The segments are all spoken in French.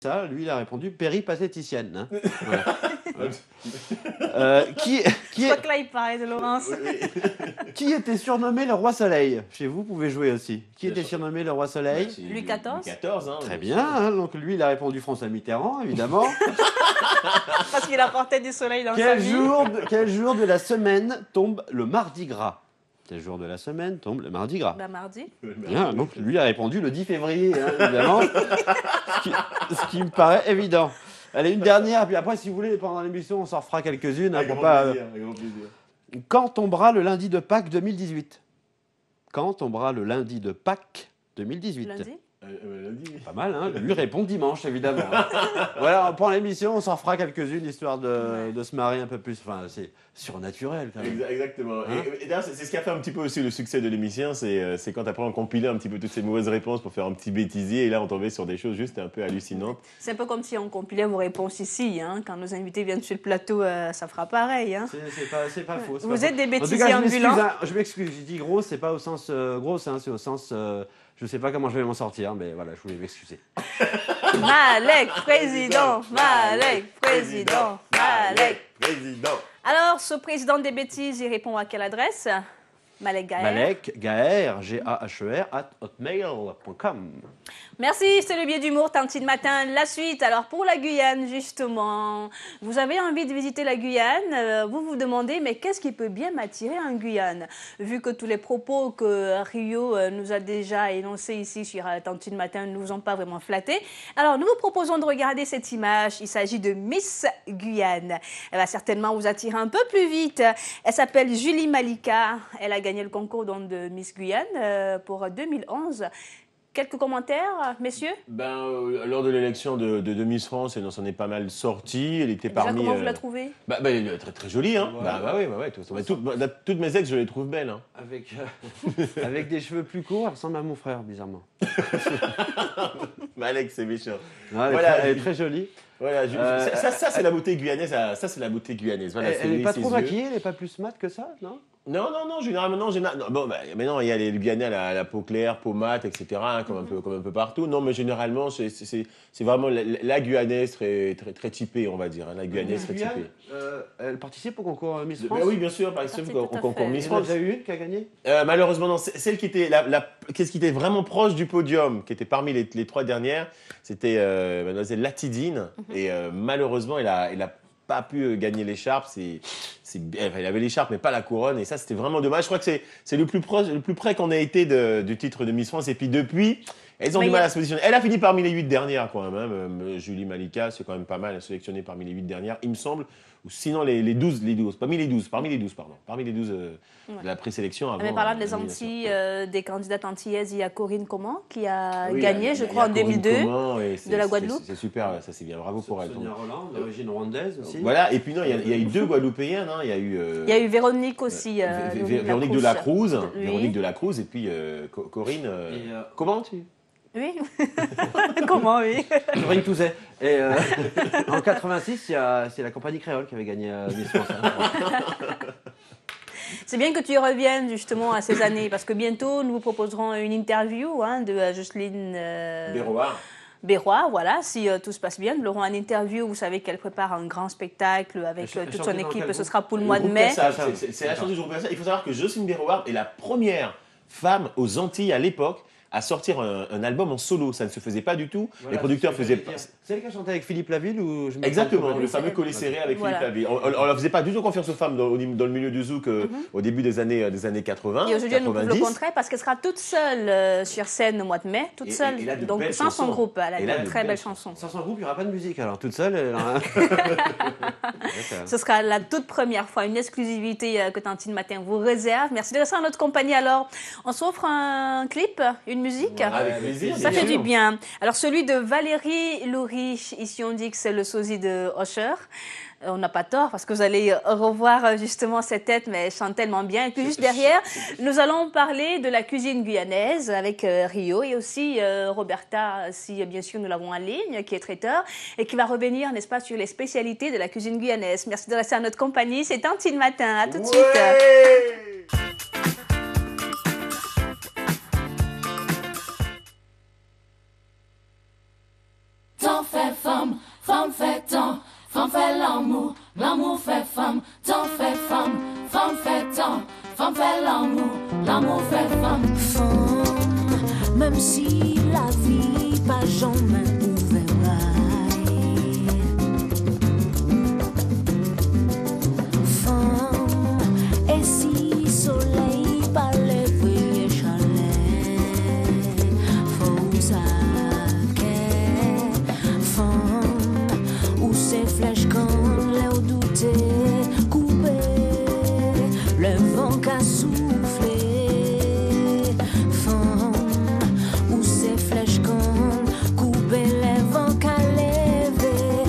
ça, lui, il a répondu péripatéticienne. Hein. Voilà. Qui Je crois que là, il parlait de Laurence. qui était surnommé le roi Soleil? Chez vous pouvez jouer aussi. Qui était surnommé le roi Soleil? Louis XIV. Louis XIV, hein. Très bien. Hein, donc lui, il a répondu François Mitterrand, évidemment. Parce qu'il apportait du soleil dans sa vie. Quel jour de la semaine tombe le Mardi Gras? Quel jour de la semaine tombe le Mardi Gras? Bah, mardi. Bien, donc lui a répondu le 10 février, hein, évidemment. ce qui me paraît évident. Allez, une dernière, puis après, si vous voulez, pendant l'émission, on s'en refera quelques-unes. Hein, Avec pour grand pas, plaisir, avec grand plaisir. Quand tombera le lundi de Pâques 2018? Quand tombera le lundi de Pâques 2018? Lundi. Lundi. Pas mal, hein. Lui répond dimanche, évidemment. Voilà, pendant l'émission, on s'en refera quelques-unes, histoire de se marrer un peu plus. Enfin, c'est surnaturel, quand même. Exactement. Hein? Et d'ailleurs, c'est ce qui a fait un petit peu aussi le succès de l'émission, c'est quand après on compilait un petit peu toutes ces mauvaises réponses pour faire un petit bêtisier, et là on tombait sur des choses juste un peu hallucinantes. C'est un peu comme si on compilait vos réponses ici. Hein. Quand nos invités viennent sur le plateau, ça fera pareil. Hein. C'est pas faux. Vous êtes des En tout bêtisiers cas, ambulants. je m'excuse, j'ai dit gros, c'est pas au sens grosse, hein, c'est au sens... je sais pas comment je vais m'en sortir, mais voilà, je voulais m'excuser. Malek, président. Malek, président. Malek. Président. Alors, ce président des bêtises, il répond à quelle adresse? Malek Gaher. Malek Gaher, Gaher, @hotmail.com. Merci, c'est le biais d'humour, Tantine Matin. La suite, alors pour la Guyane, justement, vous avez envie de visiter la Guyane, vous vous demandez, mais qu'est-ce qui peut bien m'attirer en Guyane? Vu que tous les propos que Rio nous a déjà énoncés ici sur Tantine Matin ne nous ont pas vraiment flattés, alors nous vous proposons de regarder cette image. Il s'agit de Miss Guyane. Elle va certainement vous attirer un peu plus vite. Elle s'appelle Julie Malika. Elle a gagné le concours donc, de Miss Guyane pour 2011. Quelques commentaires, messieurs? Lors de l'élection de Miss France, elle s'en est pas mal sortie. Elle était Déjà, parmi. comment vous la trouvez? Elle est très très jolie, hein. Ouais. Toutes mes ex, je les trouve belles, hein. Avec des cheveux plus courts, elle ressemble à mon frère, bizarrement. Alex, c'est méchant. Non, elle est très jolie. Voilà, ça c'est la beauté guyanaise. Ça c'est la beauté guyanaise. Voilà, Elle n'est pas ses trop yeux. maquillée, elle n'est pas plus mat que ça, non? Non, généralement, non. Bon, mais non, il y a les Guyanais à la peau claire, peau mate, etc., hein, comme un peu partout. Non, mais généralement, c'est vraiment la Guyanaise très, très, très typée, on va dire. Hein, la Guyanaise très typée. Elle participe au concours Miss France? Oui, bien sûr, par exemple, au concours Miss Il y en a France. déjà eu une qui a gagné? Malheureusement, non. Celle qui était, qui était vraiment proche du podium, qui était parmi les trois dernières, c'était Mademoiselle Latidine. Et malheureusement, elle a pas pu gagner l'écharpe. Elle avait l'écharpe, mais pas la couronne. Et ça, c'était vraiment dommage. Je crois que c'est le plus près qu'on a été du titre de Miss France. Et puis depuis, elles ont du mal à se positionner. Elle a fini parmi les 8 dernières, quand même. Hein. Julie Malika, c'est quand même pas mal. Elle a sélectionné parmi les 8 dernières, il me semble. Ou sinon, les 12, parmi les 12, pardon. Parmi les 12 de la présélection avant. Mais parlant des Antilles, des candidates antillaises, il y a Corinne Comment qui a gagné, je crois, en 2002, de la Guadeloupe. C'est super, ça c'est bien. Bravo pour elle. Sonia Roland, d'origine rwandaise aussi. Voilà, et puis non, il y a eu 2 Guadeloupéennes. Hein. Il y a eu Véronique aussi. Véronique de la Cruz. Véronique de la Cruz, et puis Corinne. Comment tu. Oui. Comment, oui. Corinne Touzet. Et en 86, c'est la compagnie créole qui avait gagné Miss France. C'est bien que tu y reviennes justement à ces années, parce que bientôt nous vous proposerons une interview de Jocelyne Béroir, voilà, si tout se passe bien. Nous l'aurons en interview. Vous savez qu'elle prépare un grand spectacle avec toute son équipe. Ce sera pour le mois de mai. C'est la chance du groupe. Il faut savoir que Jocelyne Béroir est la première femme aux Antilles à l'époque à sortir un album en solo. Ça ne se faisait pas du tout. Voilà, les producteurs faisaient pas. C'est elle qui a chanté avec Philippe Laville ou je Exactement, le fameux collet serré avec Philippe Laville. On ne faisait pas du tout confiance aux femmes dans le milieu du zouk au début des années 80. Et aujourd'hui, elle nous prouve le contraire parce qu'elle sera toute seule sur scène au mois de mai, toute seule, donc sans son groupe. Elle a de très belles chansons. Sans son groupe, il n'y aura pas de musique. Alors toute seule. Ce sera la toute première fois, une exclusivité que Tantine Matin vous réserve. Merci de rester en notre compagnie. Alors, on s'offre un clip, une musique. Avec plaisir. Ça fait du bien. Alors, celui de Valérie Loury, ici on dit que c'est le sosie de Usher. On n'a pas tort parce que vous allez revoir justement cette tête, mais elle chante tellement bien. Et puis juste derrière, nous allons parler de la cuisine guyanaise avec Rio et aussi Roberta, si bien sûr nous l'avons en ligne, qui est traiteur et qui va revenir, n'est-ce pas, sur les spécialités de la cuisine guyanaise. Merci de rester à notre compagnie. C'est Tantine Matin. À tout de suite. T'en fais femme, femme fait temps, femme fait l'amour, l'amour fait femme, temps fait femme, femme fait temps, femme fait l'amour, l'amour fait femme. Femme, même si la vie pas jamais ouvert. Femme, et si soleil pas levé chalet, faut ça femme, où ces flèches quand l'air douté coupé, le vent qu'a soufflé. Femme, où ces flèches quand coupé, le vent qu'a levé,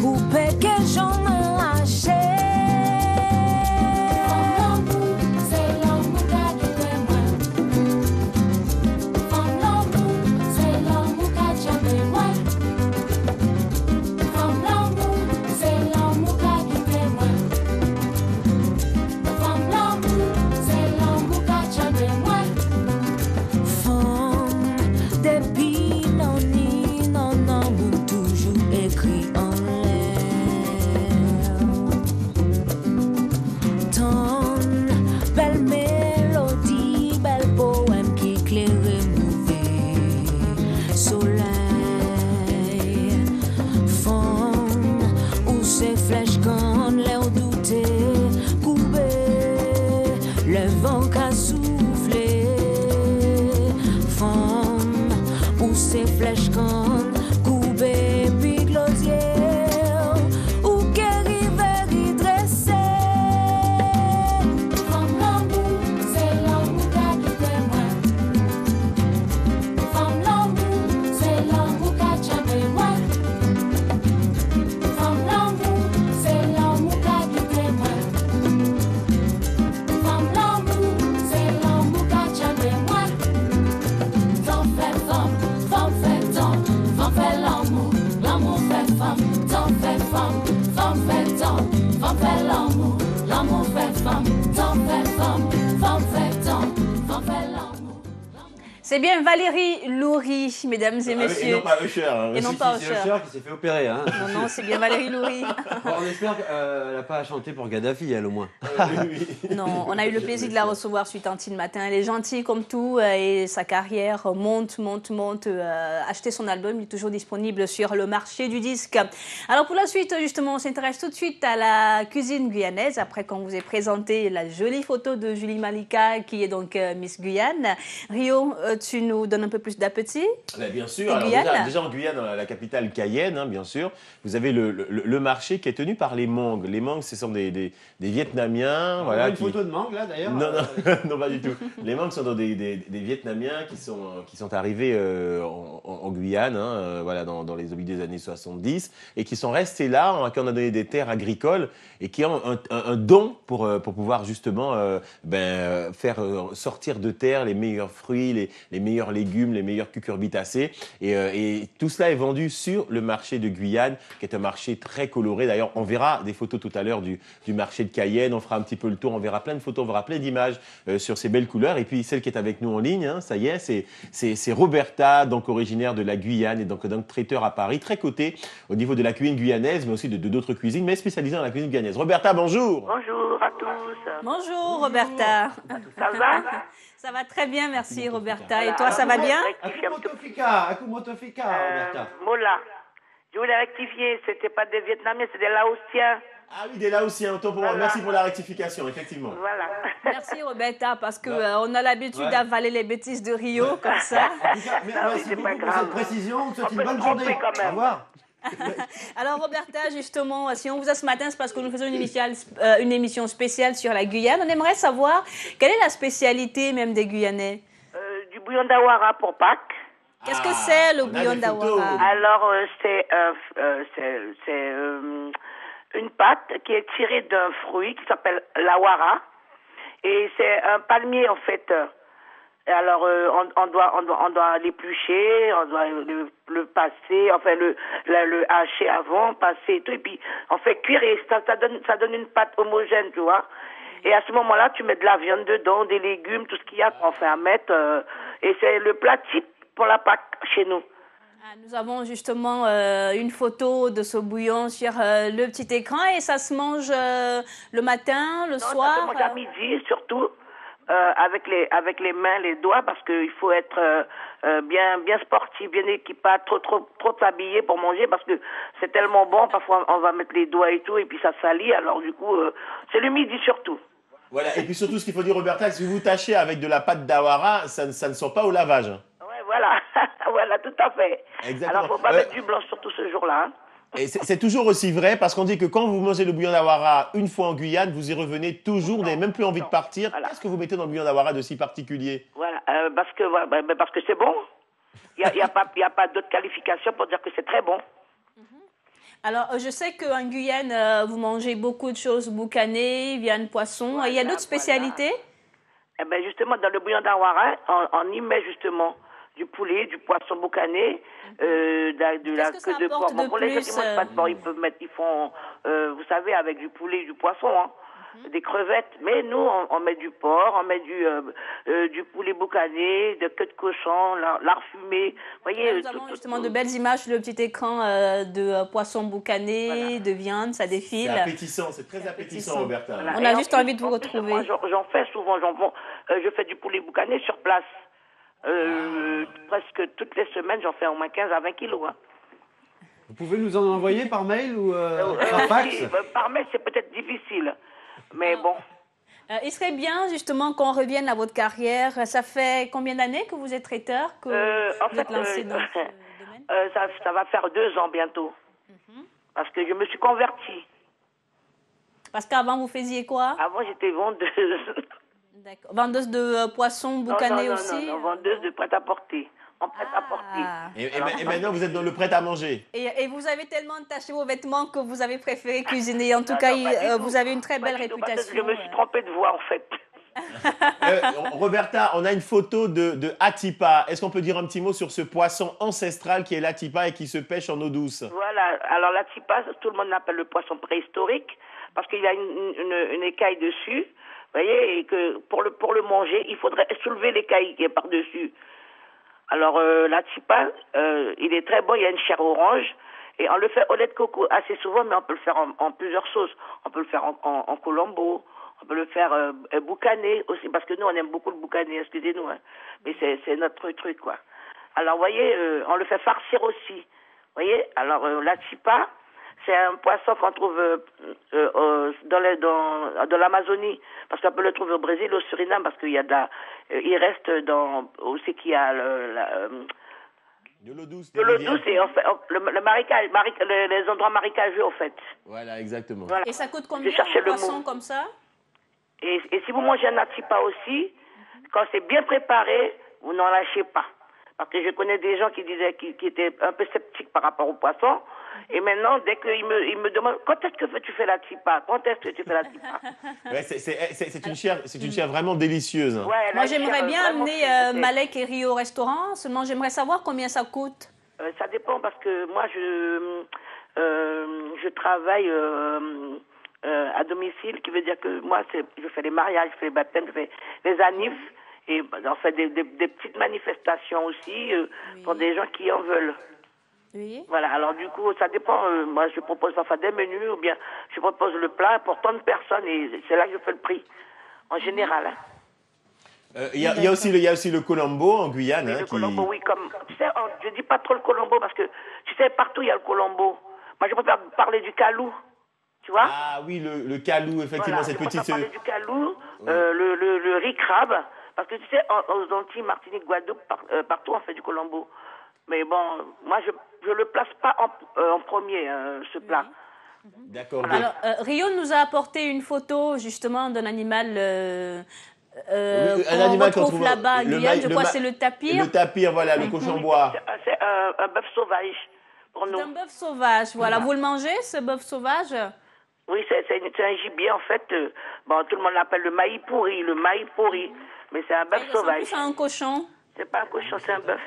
ou péqué j'en ai haché. C'est bien Valérie Loury, mesdames et messieurs. Et non pas Usher. Hein. Et non pas Usher. C'est Usher qui s'est fait opérer. Hein. Non, non, c'est bien Valérie Loury. Bon, on espère qu'elle n'a pas à chanter pour Gaddafi, elle, au moins. Non, on a eu le plaisir de la recevoir suite Antine Matin. Elle est gentille comme tout et sa carrière monte. Achetez son album, il est toujours disponible sur le marché du disque. Alors pour la suite, justement, on s'intéresse tout de suite à la cuisine guyanaise. Après qu'on vous ait présenté la jolie photo de Julie Malika, qui est donc Miss Guyane. Rio, tu nous donnes un peu plus d'appétit? Bien sûr. Alors, déjà en Guyane, dans la capitale Cayenne, hein, bien sûr, vous avez le marché qui est tenu par les Hmong. Les Hmong, ce sont des Vietnamiens. On a une photo de Hmong, là, d'ailleurs. Non, non, pas du tout. Les Hmong sont des Vietnamiens qui sont arrivés en Guyane, hein, voilà, dans les milieux des années 70, et qui sont restés là, hein, qui ont donné des terres agricoles, et qui ont un don pour pouvoir justement faire sortir de terre les meilleurs fruits, les meilleurs légumes, les meilleurs cucurbitacées. Et tout cela est vendu sur le marché de Guyane, qui est un marché très coloré. D'ailleurs, on verra des photos tout à l'heure du marché de Cayenne. On fera un petit peu le tour, on verra plein de photos, on verra plein d'images sur ces belles couleurs. Et puis, celle qui est avec nous en ligne, hein, ça y est, c'est Roberta, donc originaire de la Guyane et donc traiteur à Paris, très cotée au niveau de la cuisine guyanaise, mais aussi de d'autres cuisines, mais spécialisée dans la cuisine guyanaise. Roberta, bonjour. Bonjour à tous. Bonjour Roberta. Ça va? Ça va très bien, merci Roberta. Et toi, ça va bien? Akumotofika, Roberta. Mola, je voulais rectifier, c'était pas des Vietnamiens, c'est des Laotiens. Ah oui, des Laotiens, autant pour moi. Merci pour la rectification, effectivement. Voilà. Merci Roberta, parce que on a l'habitude d'avaler les bêtises de Rio, comme ça. Merci beaucoup pour cette précision. On te souhaite une bonne journée. Au revoir. Alors Roberta, justement, si on vous a ce matin, c'est parce que nous faisons une émission spéciale sur la Guyane. On aimerait savoir quelle est la spécialité même des Guyanais. Du bouillon d'Awara pour Pâques. Qu'est-ce que c'est le bouillon d'Awara? Alors, c'est une pâte qui est tirée d'un fruit qui s'appelle l'Awara. Et c'est un palmier, en fait. Alors, on doit l'éplucher, on doit le passer, enfin le hacher avant, passer et tout, et puis on fait cuire et ça donne une pâte homogène, tu vois. Et à ce moment-là, tu mets de la viande dedans, des légumes, tout ce qu'il y a qu'on fait à mettre, et c'est le plat type pour la Pâques chez nous. Nous avons justement une photo de ce bouillon sur le petit écran et ça se mange le matin, le soir. Ça se mange à midi surtout. Avec les mains, les doigts, parce qu'il faut être bien sportif, bien équipé, pas trop s'habiller pour manger, parce que c'est tellement bon. Parfois, on va mettre les doigts et tout, et puis ça salit. Alors du coup, c'est le midi surtout. Voilà, et puis surtout, ce qu'il faut dire, Roberta, si vous tâchez avec de la pâte d'awara, ça ne sort pas au lavage. Ouais, voilà, voilà, tout à fait. Exactement. Alors, faut pas mettre du blanc surtout ce jour-là. Hein. Et c'est toujours aussi vrai parce qu'on dit que quand vous mangez le bouillon d'awara une fois en Guyane, vous y revenez toujours, vous n'avez même plus envie de partir. Voilà. Qu'est-ce que vous mettez dans le bouillon d'awara de si particulier? Voilà, parce que c'est bon. Il y a pas d'autre qualification pour dire que c'est très bon. Alors, je sais qu'en Guyane, vous mangez beaucoup de choses boucanées, viande, poisson. Voilà, Il y a d'autres spécialités? Eh ben justement, dans le bouillon d'awara, on y met justement du poulet, du poisson boucané, de la que ça queue de porc. apporte de Pour les gens qui plus, mangent pas de porc, ils font, vous savez, avec du poulet et du poisson, hein, des crevettes. Mais nous, on met du porc, on met du poulet boucané, de queue de cochon, lard fumé. Vous voyez, Nous avons justement de belles images sur le petit écran de poisson boucané, de viande, ça défile. C'est appétissant, c'est très appétissant, Roberta. Voilà. On a Et juste en plus, envie de vous en plus, retrouver. Moi, j'en fais souvent. Je fais du poulet boucané sur place. Presque toutes les semaines, j'en fais au moins 15 à 20 kilos. Hein. Vous pouvez nous en envoyer par mail ou par fax? Par mail, c'est peut-être difficile. Mais bon. Il serait bien justement qu'on revienne à votre carrière. Ça fait combien d'années que vous êtes traiteur, que vous êtes lancé dans ce domaine? Ça va faire 2 ans bientôt. Parce que je me suis convertie. Parce qu'avant, vous faisiez quoi? Avant, j'étais vendeuse. D'accord. Vendeuse de poissons boucanés aussi? Non, vendeuse de prêt-à-porter. En prêt-à-porter. Et maintenant, vous êtes dans le prêt-à-manger. Et vous avez tellement taché vos vêtements que vous avez préféré cuisiner. En tout Non, cas, non, pas du tout. vous avez une très belle Pas du tout, parce que réputation. Je me suis trompée de voix, en fait. Roberta, on a une photo de Atipa. Est-ce qu'on peut dire un petit mot sur ce poisson ancestral qui est l'Atipa et qui se pêche en eau douce? Voilà. Alors, la tipa, tout le monde l'appelle le poisson préhistorique parce qu'il a une écaille dessus. Vous voyez, et que pour le manger, il faudrait soulever l'écaille qui est par-dessus. Alors, la tipa, il est très bon, il y a une chair orange. Et on le fait au lait de coco assez souvent, mais on peut le faire en plusieurs sauces. On peut le faire en colombo, on peut le faire boucané aussi, parce que nous, on aime beaucoup le boucané, excusez-nous. Hein. Mais c'est notre truc, quoi. Alors, vous voyez, on le fait farcir aussi. Vous voyez, alors la tipa, c'est un poisson qu'on trouve dans l'Amazonie, parce qu'on peut le trouver au Brésil, au Suriname, parce qu'il y a il reste dans aussi qu'il y a De l'eau douce. de l'eau douce et en fait, le marécage, les endroits marécageux en fait. Voilà, exactement. Voilà. Et ça coûte combien cherchais un le poisson mot. comme ça? Et si vous mangez un atipa aussi, quand c'est bien préparé, vous n'en lâchez pas. Parce que je connais des gens qui disaient qui étaient un peu sceptiques par rapport au poisson. Et maintenant, dès qu'ils me demandent quand est-ce que tu fais la tipa, quand est-ce que tu fais la tipa. Ouais, c'est une chair vraiment délicieuse. Ouais, Moi, la j'aimerais chair, bien vraiment, amener Malek et Rio au restaurant. Seulement, j'aimerais savoir combien ça coûte. Ça dépend parce que moi, je travaille à domicile, qui veut dire que moi, je fais les mariages, je fais les baptêmes, je fais les anifs, et on fait des petites manifestations aussi pour des gens qui en veulent. Oui. Voilà, alors du coup, ça dépend. Moi, je propose parfois des menus ou bien je propose le plat pour tant de personnes et c'est là que je fais le prix, en général. Hein. Il y a aussi le colombo en Guyane. Le colombo, oui, comme tu sais, je dis pas trop le colombo parce que tu sais partout il y a le colombo. Moi, je préfère parler du calou, tu vois. Ah oui, le calou, effectivement, Voilà, cette je préfère petite. parler du calou, le riz crabe, parce que tu sais, aux Antilles, Martinique, Guadeloupe, partout on fait du colombo. Mais bon, moi je le place pas en premier ce plat. D'accord. Alors, Rio nous a apporté une photo justement d'un animal Un qu'on animal qu'on retrouve trouve là-bas en Guyane. Je crois que c'est le tapir. Le tapir, voilà, le cochon bois. C'est un bœuf sauvage pour nous. C'est un bœuf sauvage. Voilà. Vous le mangez, ce bœuf sauvage? Oui, c'est un gibier en fait. Bon, tout le monde l'appelle le maï pourri, mais c'est un bœuf Il ressemble sauvage. plus à un cochon. C'est pas un cochon, c'est un bœuf.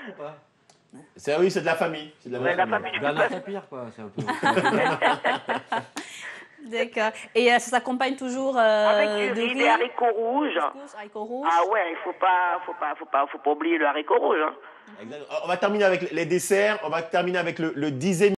Oui, c'est de la famille. C'est de la Ouais, la famille. famille du Bernard bœuf. Tapie, quoi. C'est un peu. D'accord. Et ça s'accompagne toujours Avec de du riz, riz, des haricots rouges. couscous, haricots rouges. Ah ouais, il faut pas oublier le haricot rouge. Hein. Exactement. On va terminer avec les desserts. On va terminer avec le 10e